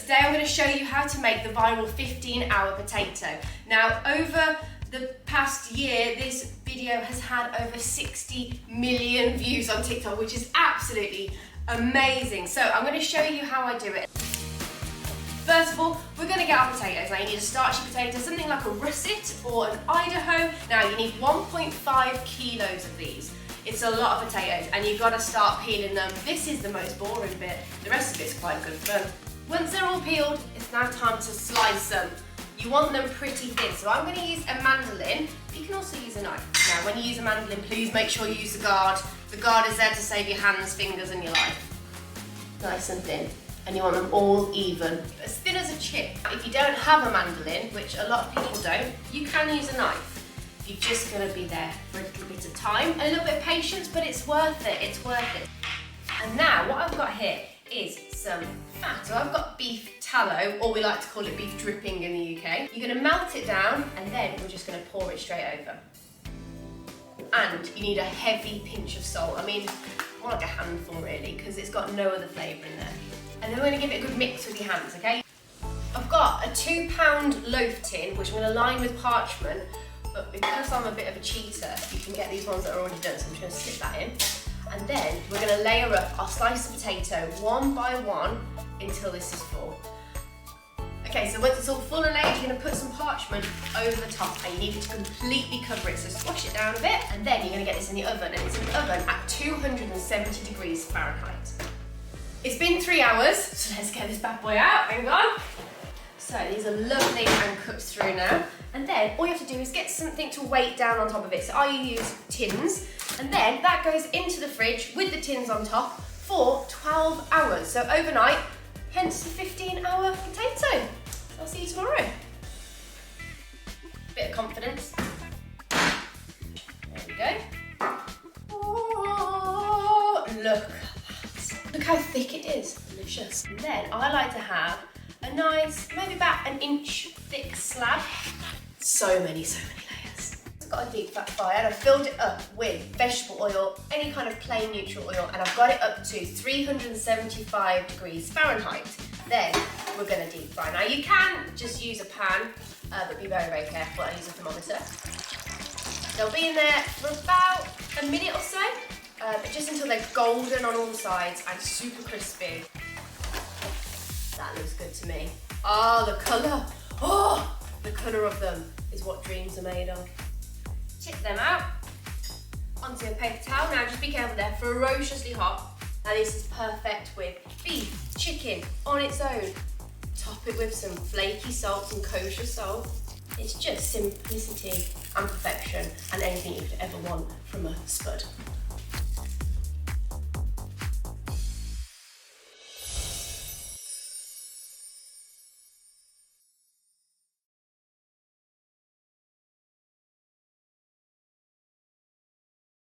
Today I'm going to show you how to make the viral 15-hour potato. Now, over the past year, this video has had over 60 million views on TikTok, which is absolutely amazing. So I'm going to show you how I do it. First of all, we're going to get our potatoes. Now you need a starchy potato, something like a russet or an Idaho. Now you need 1.5 kilos of these. It's a lot of potatoes and you've got to start peeling them. This is the most boring bit. The rest of it's quite good fun. Once they're all peeled, it's now time to slice them. You want them pretty thin, so I'm going to use a mandolin. You can also use a knife. Now when you use a mandolin, please make sure you use the guard. The guard is there to save your hands, fingers and your life. Nice and thin. And you want them all even, as thin as a chip. If you don't have a mandolin, which a lot of people don't, you can use a knife. You're just going to be there for a little bit of time, a little bit of patience, but it's worth it, it's worth it. And now what I've got here is some fat. So I've got beef tallow, or we like to call it beef dripping in the UK. You're going to melt it down and then we're just going to pour it straight over. And you need a heavy pinch of salt. I mean, more like a handful really, because it's got no other flavour in there. And then we're going to give it a good mix with your hands, okay? I've got a 2-pound loaf tin, which I'm going to line with parchment, but because I'm a bit of a cheater, you can get these ones that are already done, so I'm just going to slip that in. And then we're going to layer up our slice of potato one by one until this is full. Okay, so once it's all full and layered, you're going to put some parchment over the top and you need it to completely cover it, so squash it down a bit, and then you're going to get this in the oven, and it's in the oven at 270 degrees Fahrenheit. It's been 3 hours, so let's get this bad boy out. Hang on. So these are lovely and cooked through now. And then all you have to do is get something to weight down on top of it. So I use tins, and then that goes into the fridge with the tins on top for 12 hours. So overnight, hence the 15-hour potato. I'll see you tomorrow. Bit of confidence. There we go. Oh, look how thick it is. Delicious. And then I like to have a nice, maybe about an inch thick slab. So many layers. I've got a deep fat fire and I've filled it up with vegetable oil, any kind of plain neutral oil, and I've got it up to 375 degrees Fahrenheit. Then we're going to deep fry. Now you can just use a pan, but be very, very careful. I use a thermometer. They'll be in there for about a minute or so, but just until they're golden on all sides and super crispy. That looks good to me. Oh, the colour. Oh, the colour of them is what dreams are made of. Tip them out onto a paper towel. Now just be careful, they're ferociously hot. Now this is perfect with beef, chicken on its own. Top it with some flaky salt, some kosher salt. It's just simplicity and perfection and anything you could ever want from a spud.